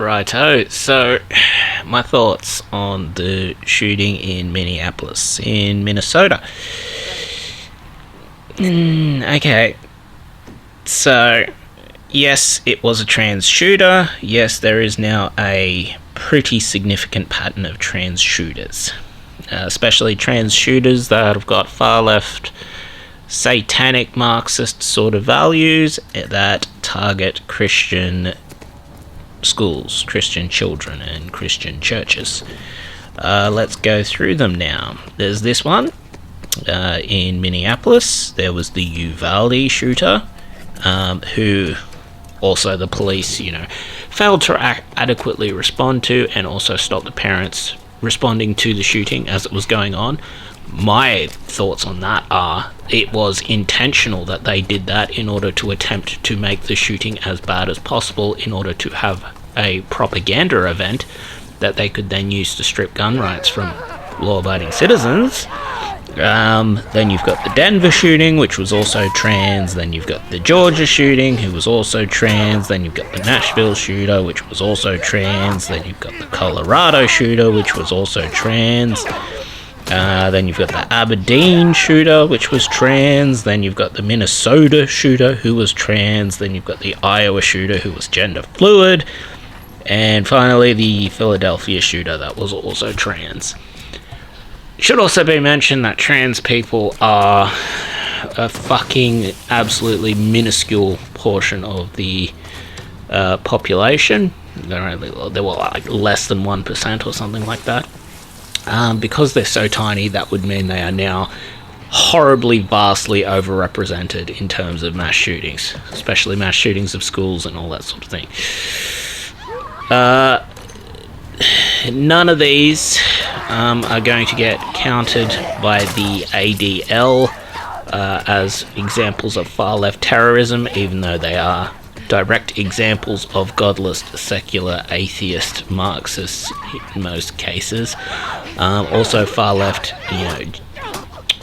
Righto, so my thoughts on the shooting in Minneapolis, in Minnesota. Okay, so yes, it was a trans shooter. Yes, there is now a pretty significant pattern of trans shooters, especially trans shooters that have got far left satanic Marxist sort of values that target Christian schools, Christian children, and Christian churches. Let's go through them now. There's this one in Minneapolis. There was the Uvalde shooter, who also the police, failed to adequately respond to, and also stop the parents responding to the shooting as it was going on. My thoughts on that are it was intentional that they did that in order to attempt to make the shooting as bad as possible in order to have a propaganda event that they could then use to strip gun rights from law-abiding citizens. Then you've got the Denver shooting, which was also trans. Then you've got the Georgia shooting, who was also trans. Then you've got the Nashville shooter, which was also trans. Then you've got the Colorado shooter, which was also trans. Then you've got the Aberdeen shooter, which was trans. Then you've got the Minnesota shooter, who was trans. Then you've got the Iowa shooter, who was gender fluid. And finally, the Philadelphia shooter, that was also trans. It should also be mentioned that trans people are a fucking absolutely minuscule portion of the population. They were like less than 1% or something like that. Because they're so tiny, that would mean they are now horribly, vastly overrepresented in terms of mass shootings, especially mass shootings of schools and all that sort of thing. None of these are going to get counted by the ADL as examples of far-left terrorism, even though they are direct examples of godless, secular, atheist Marxists in most cases. Also far-left,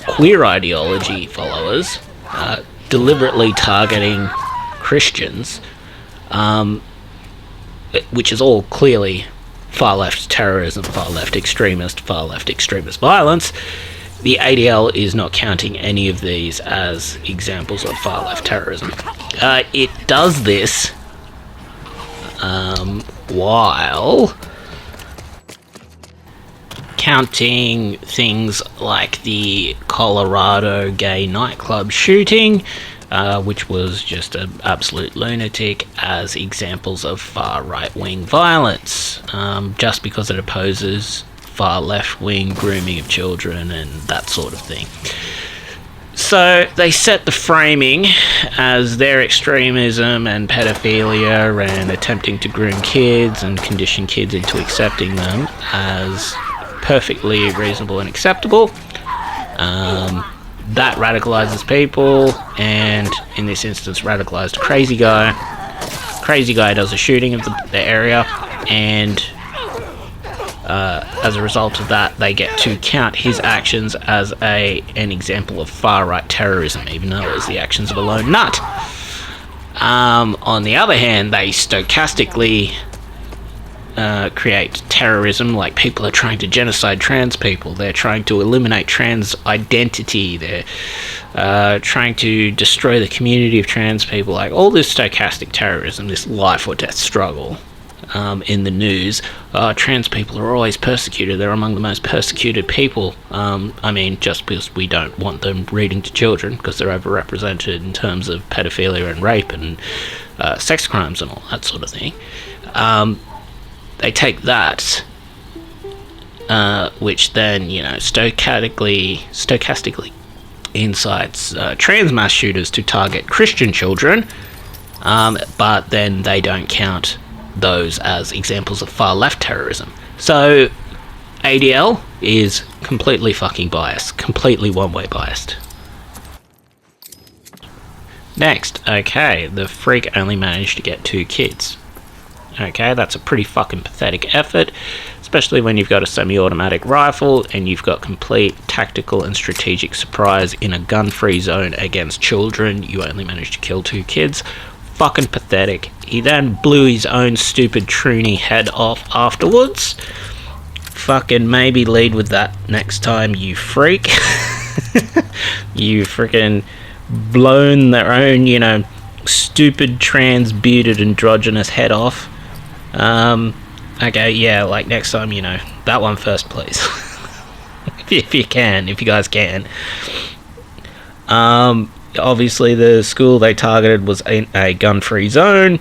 queer ideology followers deliberately targeting Christians, which is all clearly far-left terrorism, far-left extremist violence. The ADL is not counting any of these as examples of far-left terrorism. It does this while counting things like the Colorado gay nightclub shooting, which was just an absolute lunatic, as examples of far right-wing violence, just because it opposes far left-wing grooming of children and that sort of thing. So they set the framing as their extremism and pedophilia and attempting to groom kids and condition kids into accepting them as perfectly reasonable and acceptable. That radicalizes people, and in this instance radicalized a crazy guy. Crazy guy does a shooting of the area, and as a result of that, they get to count his actions as an example of far-right terrorism, even though it was the actions of a lone nut. On the other hand, they stochastically create terrorism, like people are trying to genocide trans people, they're trying to eliminate trans identity, they're trying to destroy the community of trans people, like all this stochastic terrorism, this life or death struggle. In the news, trans people are always persecuted. They're among the most persecuted people. Just because we don't want them reading to children, because they're overrepresented in terms of pedophilia and rape and sex crimes and all that sort of thing. They take that, which then, stochastically incites trans mass shooters to target Christian children, but then they don't count those as examples of far left terrorism. So ADL is completely fucking biased, completely one-way biased. Next, okay, the freak only managed to get 2 kids. Okay, that's a pretty fucking pathetic effort, especially when you've got a semi-automatic rifle and you've got complete tactical and strategic surprise in a gun-free zone against children. You only managed to kill 2 kids. Fucking pathetic. He then blew his own stupid troony head off afterwards. Fucking maybe lead with that next time, you freak. You freaking blown their own, stupid trans bearded androgynous head off. Okay, yeah, like next time, that one first, please. if you guys can. Obviously the school they targeted was a gun-free zone,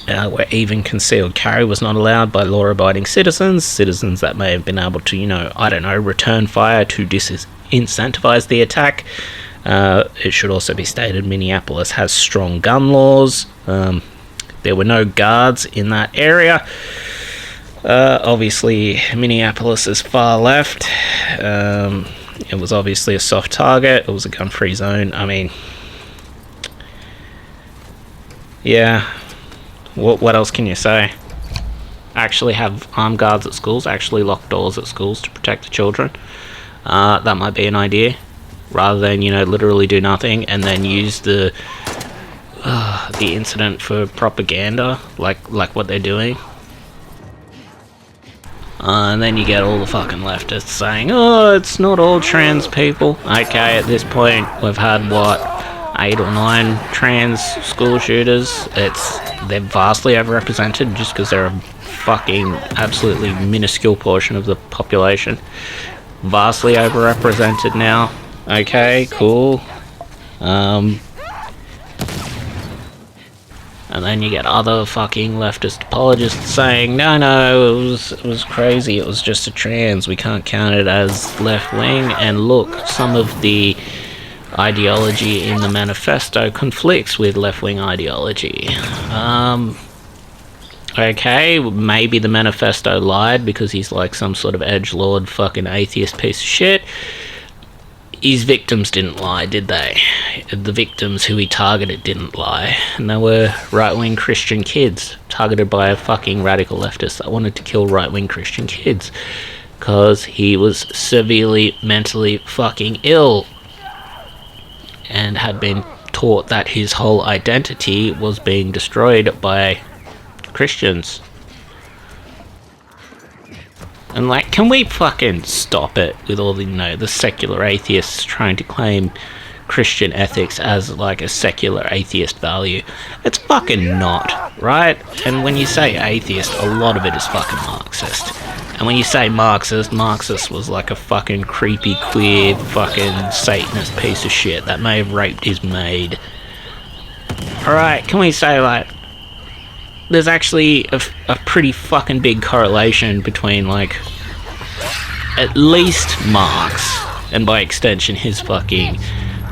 where even concealed carry was not allowed by law-abiding citizens that may have been able to, return fire to disincentivize the attack. It should also be stated Minneapolis has strong gun laws. There were no guards in that area. Obviously, Minneapolis is far left. It was obviously a soft target. It was a gun-free zone. I mean, yeah. What else can you say? Actually have armed guards at schools. Actually lock doors at schools to protect the children. That might be an idea. Rather than, literally do nothing and then use the incident for propaganda, like what they're doing. And then you get all the fucking leftists saying, oh, it's not all trans people. Okay, at this point, we've had, 8 or 9 trans school shooters. They're vastly overrepresented just because they're a fucking absolutely minuscule portion of the population. Vastly overrepresented now. Okay, cool. And then you get other fucking leftist apologists saying, no, it was crazy, it was just a trans, we can't count it as left-wing, and look, some of the ideology in the manifesto conflicts with left-wing ideology. Okay, maybe the manifesto lied because he's like some sort of edgelord fucking atheist piece of shit. His victims didn't lie, did they? The victims who he targeted didn't lie. And they were right-wing Christian kids targeted by a fucking radical leftist that wanted to kill right-wing Christian kids because he was severely mentally fucking ill and had been taught that his whole identity was being destroyed by Christians. And can we fucking stop it with all the secular atheists trying to claim Christian ethics as a secular atheist value? It's fucking not, right? And when you say atheist, a lot of it is fucking Marxist. And when you say Marxist was a fucking creepy, queer, fucking Satanist piece of shit that may have raped his maid. Alright, can we say there's actually a pretty fucking big correlation between at least Marx, and by extension his fucking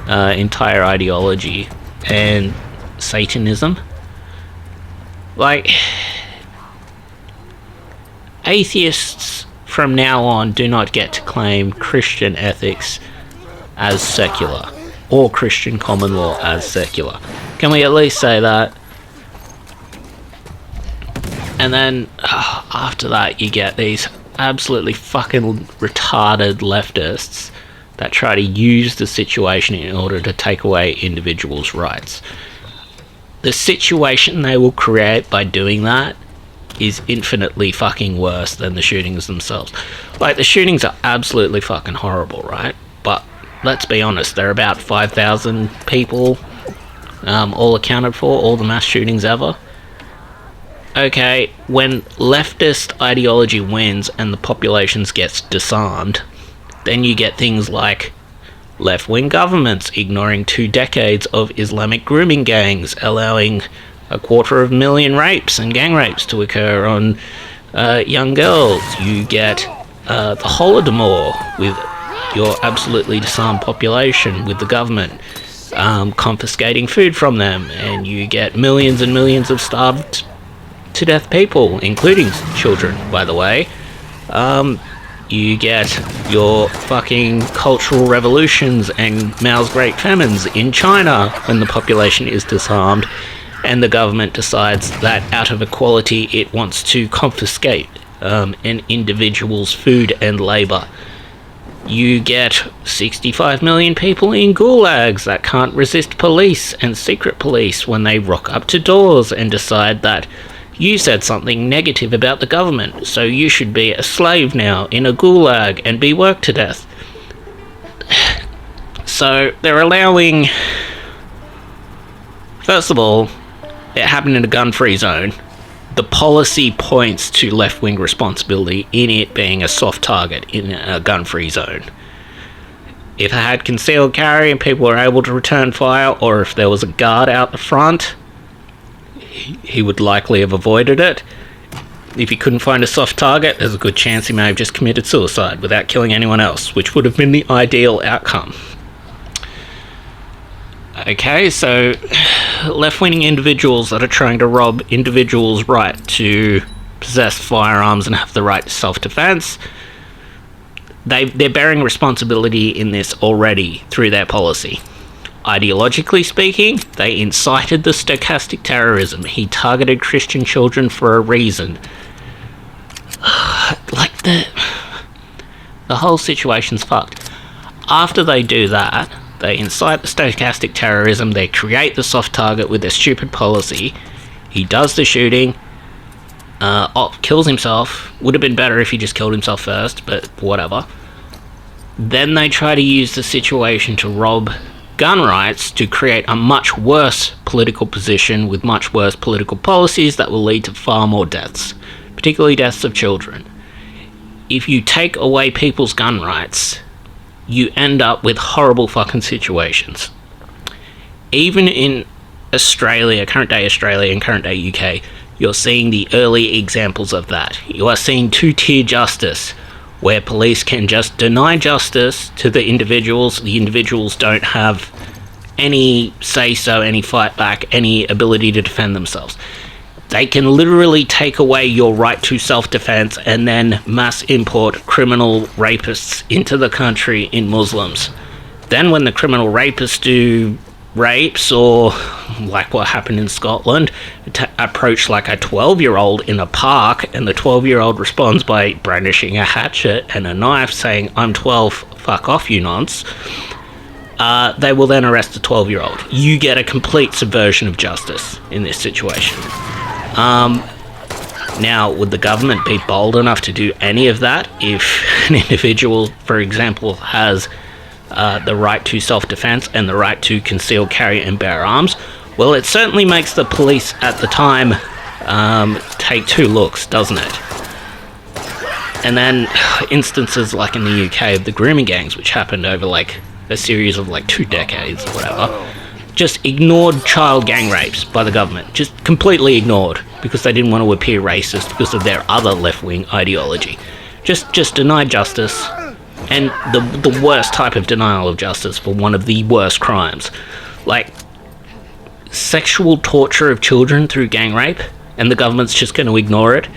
entire ideology, and Satanism. Atheists from now on do not get to claim Christian ethics as secular, or Christian common law as secular. Can we at least say that? And then, after that, you get these absolutely fucking retarded leftists that try to use the situation in order to take away individuals' rights. The situation they will create by doing that is infinitely fucking worse than the shootings themselves. The shootings are absolutely fucking horrible, right? But let's be honest, there are about 5,000 people, all accounted for, all the mass shootings ever. Okay, when leftist ideology wins and the population gets disarmed, then you get things like left-wing governments ignoring 2 decades of Islamic grooming gangs, allowing 250,000 rapes and gang rapes to occur on young girls. You get the Holodomor with your absolutely disarmed population, with the government confiscating food from them, and you get millions and millions of starved to death people, including children, by the way. You get your fucking cultural revolutions and Mao's Great Famines in China when the population is disarmed and the government decides that out of equality it wants to confiscate an individual's food and labour. You get 65 million people in gulags that can't resist police and secret police when they rock up to doors and decide that you said something negative about the government, so you should be a slave now in a gulag and be worked to death. So they're allowing... First of all, it happened in a gun-free zone. The policy points to left-wing responsibility in it being a soft target in a gun-free zone. If it had concealed carry and people were able to return fire, or if there was a guard out the front, he would likely have avoided it. If he couldn't find a soft target, there's a good chance he may have just committed suicide without killing anyone else, which would have been the ideal outcome. Okay, so left-wing individuals that are trying to rob individuals' right to possess firearms and have the right to self-defense, they're bearing responsibility in this already through their policy. Ideologically speaking, they incited the stochastic terrorism. He targeted Christian children for a reason. Like, the whole situation's fucked. After they do that, they incite the stochastic terrorism, they create the soft target with their stupid policy. He does the shooting, kills himself. Would have been better if he just killed himself first, but whatever. Then they try to use the situation to rob gun rights to create a much worse political position with much worse political policies that will lead to far more deaths, particularly deaths of children. If you take away people's gun rights, you end up with horrible fucking situations. Even in Australia, current day Australia and current day UK, you're seeing the early examples of that. You are seeing two-tier justice, where police can just deny justice to the individuals don't have any say-so, any fight back, any ability to defend themselves. They can literally take away your right to self-defense and then mass import criminal rapists into the country in Muslims. Then when the criminal rapists do rapes, or like what happened in Scotland, approach like a 12-year-old in a park, and the 12-year-old responds by brandishing a hatchet and a knife saying, "I'm 12, fuck off, you nonce," they will then arrest the 12-year-old. You get a complete subversion of justice in this situation. Now, would the government be bold enough to do any of that if an individual, for example, has the right to self-defense and the right to conceal, carry and bear arms? Well, it certainly makes the police at the time take two looks, doesn't it? And then instances like in the UK of the grooming gangs, which happened over like a series of like 2 decades or whatever, just ignored child gang rapes by the government, just completely ignored, because they didn't want to appear racist because of their other left-wing ideology. Just denied justice, and the worst type of denial of justice for one of the worst crimes, like sexual torture of children through gang rape, and the government's just going to ignore it.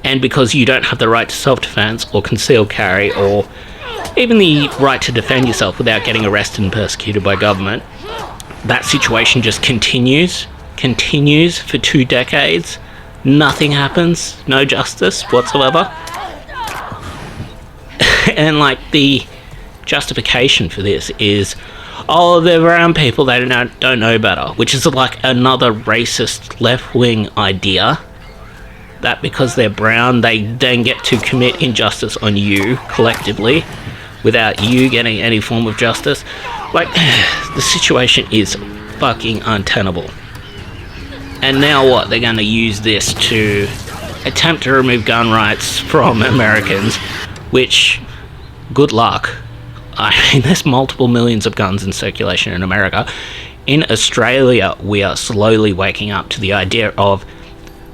And because you don't have the right to self-defense or concealed carry, or even the right to defend yourself without getting arrested and persecuted by government, that situation just continues for 2 decades. Nothing happens, no justice whatsoever. And like the justification for this is, oh, they're brown people, they don't know better, which is like another racist left-wing idea, that because they're brown they then get to commit injustice on you collectively without you getting any form of justice. Like, the situation is fucking untenable. And now what? They're going to use this to attempt to remove gun rights from Americans, which, good luck. I mean, there's multiple millions of guns in circulation in America. in Australia, we are slowly waking up to the idea of,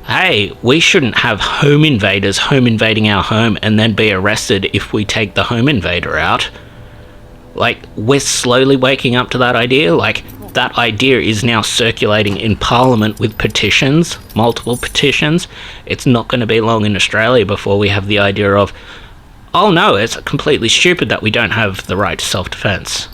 hey, we shouldn't have home invaders home invading our home and then be arrested if we take the home invader out. Like, we're slowly waking up to that idea. Like, that idea is now circulating in Parliament with petitions, multiple petitions. It's not going to be long in Australia before we have the idea of, oh no, it's completely stupid that we don't have the right to self-defense.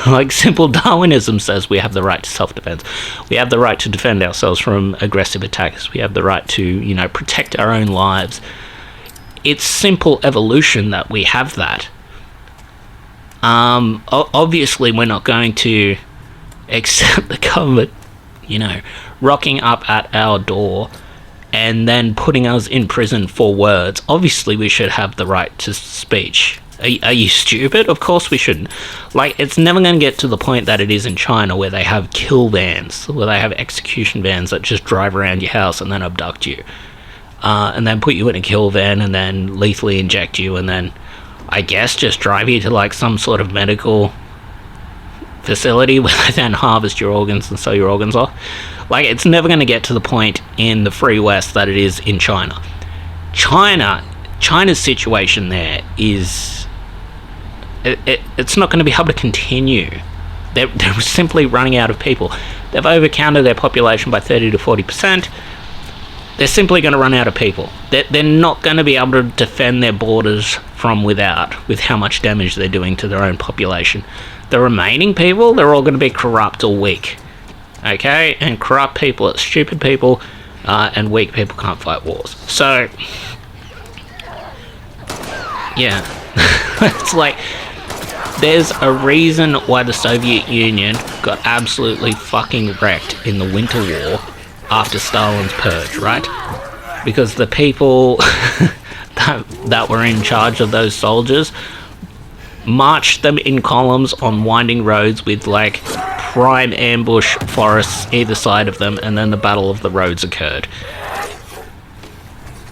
Like, simple Darwinism says we have the right to self-defense. We have the right to defend ourselves from aggressive attackers. We have the right to, you know, protect our own lives. It's simple evolution that we have that. Obviously, we're not going to accept the government, you know, rocking up at our door and then putting us in prison for words. Obviously, we should have the right to speech. Are you stupid? Of course we shouldn't. Like, it's never going to get to the point that it is in China, where they have kill vans, where they have execution vans that just drive around your house and then abduct you. And then put you in a kill van and then lethally inject you and then, I guess, just drive you to, like, some sort of medical facility where they then harvest your organs and sell your organs off. Like, it's never going to get to the point in the free West that it is in China. China's situation there is... It's not going to be able to continue. They're simply running out of people. They've overcounted their population by 30 to 40%. They're simply going to run out of people. They're not going to be able to defend their borders from without, with how much damage they're doing to their own population. The remaining people, they're all going to be corrupt or weak. Okay? And corrupt people are stupid people, and weak people can't fight wars. So, yeah. It's like, there's a reason why the Soviet Union got absolutely fucking wrecked in the Winter War after Stalin's purge, right? Because the people that were in charge of those soldiers marched them in columns on winding roads with, like, prime ambush forests either side of them, and then the Battle of the Roads occurred.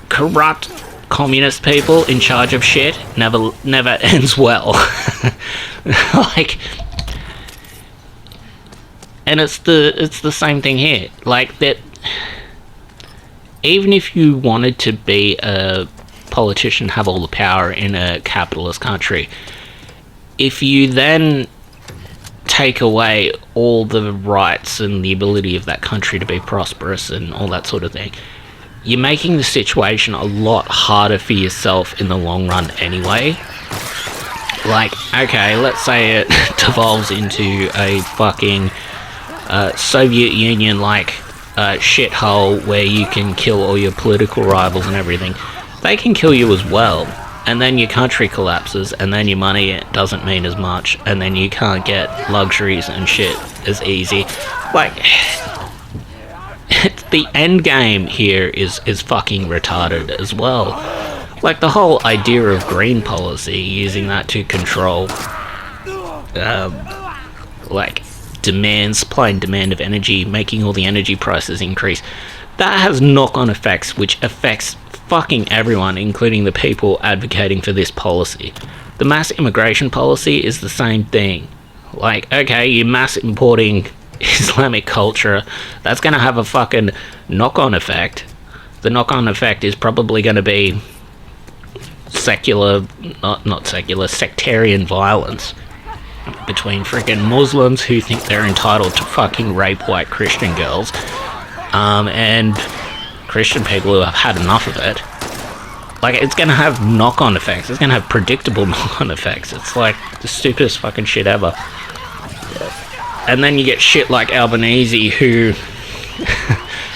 Corrupt communist people in charge of shit never ends well. Like, and it's the same thing here. Like, that, even if you wanted to be a politician, have all the power in a capitalist country, if you then take away all the rights and the ability of that country to be prosperous and all that sort of thing, you're making the situation a lot harder for yourself in the long run anyway. Like, okay, let's say it devolves into a fucking Soviet Union-like shithole where you can kill all your political rivals and everything. They can kill you as well, and then your country collapses, and then your money doesn't mean as much, and then you can't get luxuries and shit as easy. Like, the end game here is fucking retarded as well. Like, the whole idea of green policy, using that to control like, demand, supply and demand of energy, making all the energy prices increase, that has knock-on effects which affects fucking everyone, including the people advocating for this policy. The mass immigration policy is the same thing. Like, okay, you're mass importing Islamic culture, that's going to have a fucking knock-on effect. The knock-on effect is probably going to be sectarian violence between freaking Muslims who think they're entitled to fucking rape white Christian girls, and Christian people who have had enough of it. Like, it's going to have knock-on effects. It's going to have predictable knock-on effects. It's like the stupidest fucking shit ever. And then you get shit like Albanese, who,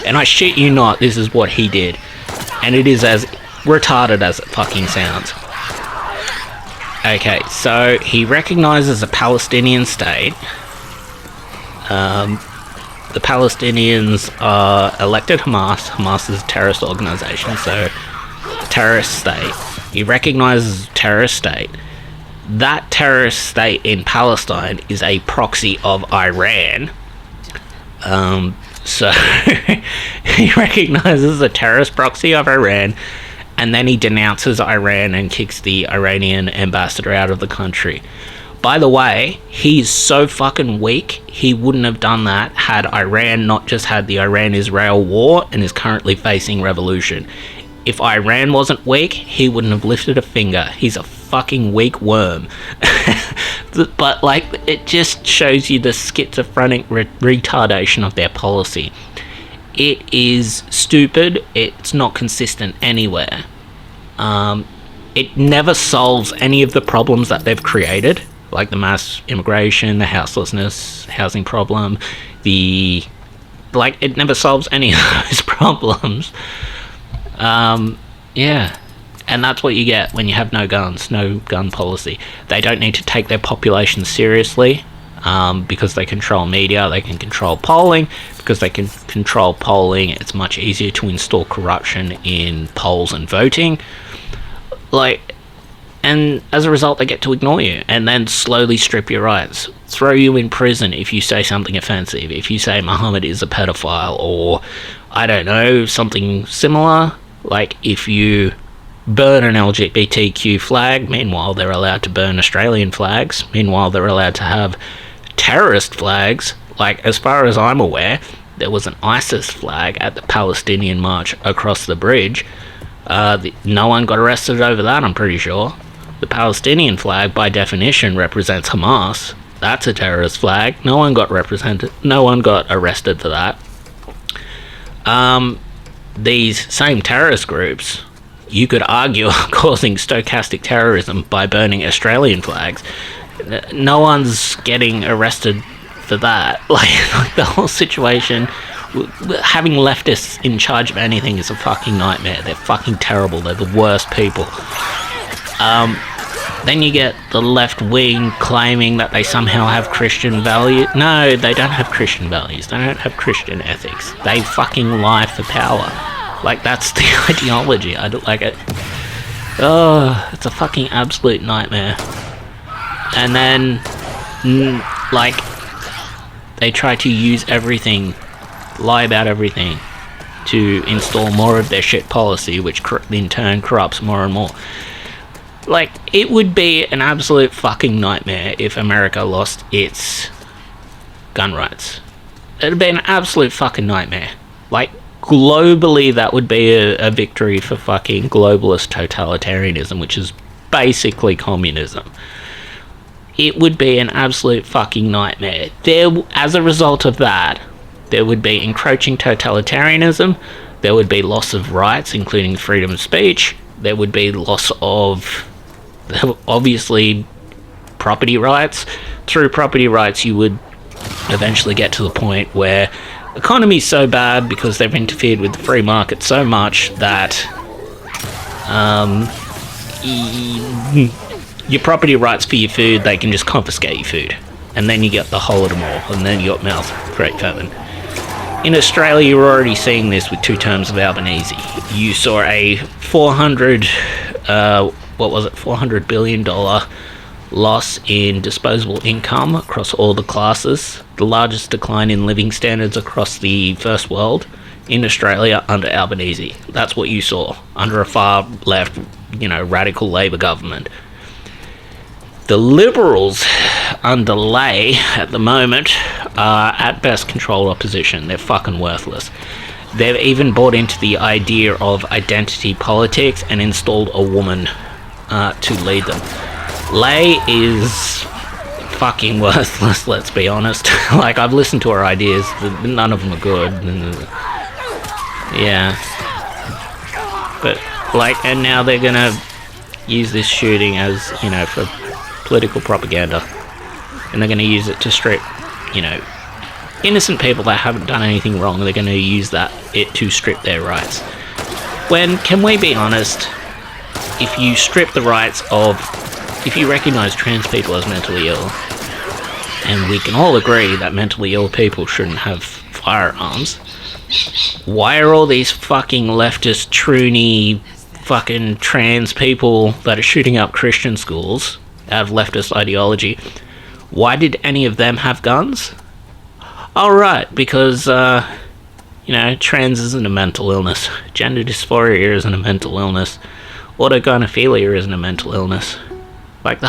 and I shit you not, this is what he did, and it is as retarded as it fucking sounds. Okay, so he recognises a Palestinian state. The Palestinians elected Hamas. Hamas is a terrorist organisation, so terrorist state. He recognises a terrorist state. That terrorist state in Palestine is a proxy of Iran. So he recognises a terrorist proxy of Iran, and then he denounces Iran and kicks the Iranian ambassador out of the country. By the way, he's so fucking weak, he wouldn't have done that had Iran not just had the Iran-Israel war and is currently facing revolution. If Iran wasn't weak, he wouldn't have lifted a finger. He's a fucking weak worm. But, like, it just shows you the schizophrenic retardation of their policy. It is stupid. It's not consistent anywhere. It never solves any of the problems that they've created, like the mass immigration, the houselessness, housing problem, it never solves any of those problems. Yeah. And that's what you get when you have no guns, no gun policy. They don't need to take their population seriously, because they control media, they can control polling. Because they can control polling, it's much easier to install corruption in polls and voting. And as a result, they get to ignore you and then slowly strip your rights, throw you in prison if you say something offensive, if you say Muhammad is a pedophile, or I don't know, something similar. Like if you burn an LGBTQ flag, meanwhile they're allowed to burn Australian flags, meanwhile they're allowed to have terrorist flags. Like, as far as I'm aware, there was an ISIS flag at the Palestinian march across the bridge. No one got arrested over that, I'm pretty sure. The Palestinian flag, by definition, represents Hamas. That's a terrorist flag. No one got arrested for that. These same terrorist groups, you could argue, are causing stochastic terrorism by burning Australian flags. No one's getting arrested for that. Like the whole situation, having leftists in charge of anything is a fucking nightmare. They're fucking terrible. They're the worst people. Then you get the left wing claiming that they somehow have Christian values. No, they don't have Christian values. They don't have Christian ethics. They fucking lie for power. Like, that's the ideology. I don't like it. Oh, it's a fucking absolute nightmare. And then, they try to use everything, lie about everything, to install more of their shit policy, which in turn corrupts more and more. Like, it would be an absolute fucking nightmare if America lost its gun rights. It'd be an absolute fucking nightmare. Like, globally, that would be a victory for fucking globalist totalitarianism, which is basically communism. It would be an absolute fucking nightmare. As a result of that, there would be encroaching totalitarianism, there would be loss of rights, including freedom of speech, there would be loss of, obviously, property rights. Through property rights, you would eventually get to the point where the economy's so bad because they've interfered with the free market so much that your property rights for your food, they can just confiscate your food. And then you get the Holodomor, and then you got mouth, Great Famine. In Australia, you're already seeing this with 2 terms of Albanese. You saw a $400 billion loss in disposable income across all the classes, the largest decline in living standards across the first world in Australia under Albanese. That's what you saw under a far left, radical Labor government. The Liberals under Lay at the moment are at best controlled opposition. They're fucking worthless. They've even bought into the idea of identity politics and installed a woman to lead them. Lay is fucking worthless, let's be honest. Like, I've listened to her ideas, none of them are good. Yeah. But, and now they're gonna use this shooting as, for political propaganda. And they're gonna use it to strip, innocent people that haven't done anything wrong. They're gonna use it to strip their rights. When, can we be honest, if you strip the rights of, if you recognise trans people as mentally ill, and we can all agree that mentally ill people shouldn't have firearms, why are all these fucking leftist, troony, fucking trans people that are shooting up Christian schools out of leftist ideology, why did any of them have guns? Oh, right, because, trans isn't a mental illness. Gender dysphoria isn't a mental illness. Autogynephilia isn't a mental illness. Like,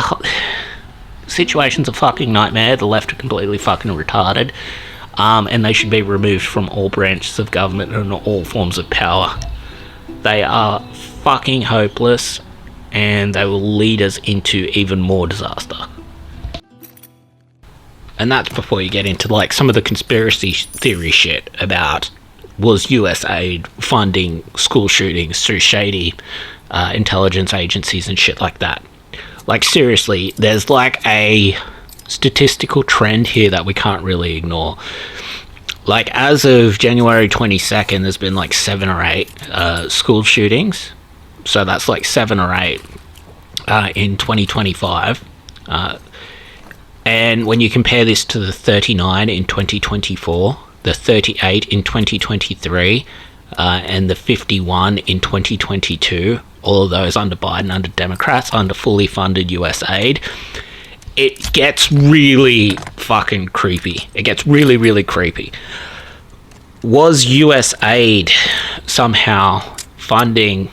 situation's a fucking nightmare. The left are completely fucking retarded. And they should be removed from all branches of government and all forms of power. They are fucking hopeless, and they will lead us into even more disaster. And that's before you get into like some of the conspiracy theory shit about was US aid funding school shootings through shady intelligence agencies and shit like that. Like, seriously, there's like a statistical trend here that we can't really ignore. Like, as of January 22nd, there's been like 7 or 8 school shootings. So that's like 7 or 8 in 2025. And when you compare this to the 39 in 2024, the 38 in 2023, and the 51 in 2022, all of those under Biden, under Democrats, under fully funded US aid, it gets really fucking creepy. It gets really, really creepy. Was US aid somehow funding,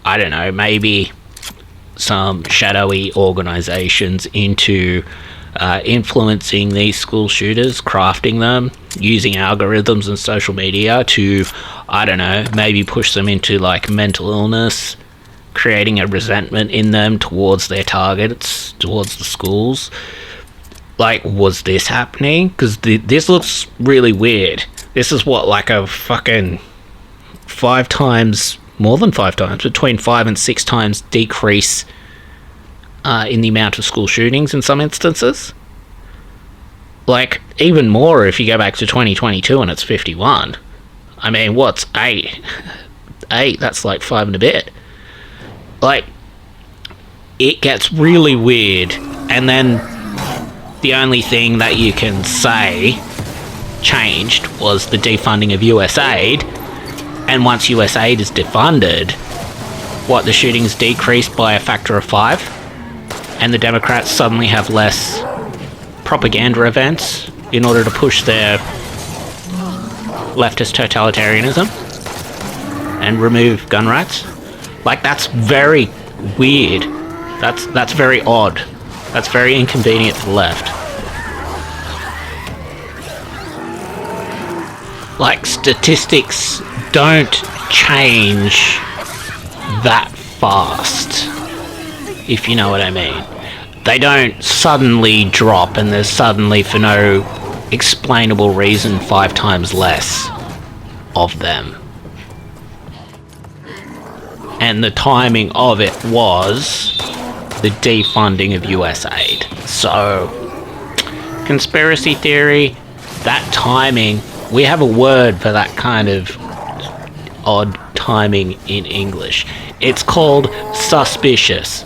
I don't know, maybe some shadowy organizations into influencing these school shooters, crafting them, using algorithms and social media to, I don't know, maybe push them into like mental illness, creating a resentment in them towards their targets, towards the schools? Like, was this happening? Because this looks really weird. This is what, like a fucking 5 times, more than 5 times, between 5 and 6 times decrease in the amount of school shootings in some instances. Like, even more if you go back to 2022 and it's 51. I mean, what's 8? 8, that's like 5 and a bit. Like, it gets really weird, and then the only thing that you can say changed was the defunding of US aid, and once US aid is defunded, the shootings decreased by a factor of 5, and the Democrats suddenly have less propaganda events in order to push their leftist totalitarianism and remove gun rights. Like, that's very weird. That's very odd. That's very inconvenient for the left. Like, statistics don't change that fast, if you know what I mean. They don't suddenly drop and there's suddenly, for no explainable reason, 5 times less of them. And the timing of it was the defunding of US aid. So, conspiracy theory, that timing, we have a word for that kind of odd timing in English. It's called suspicious.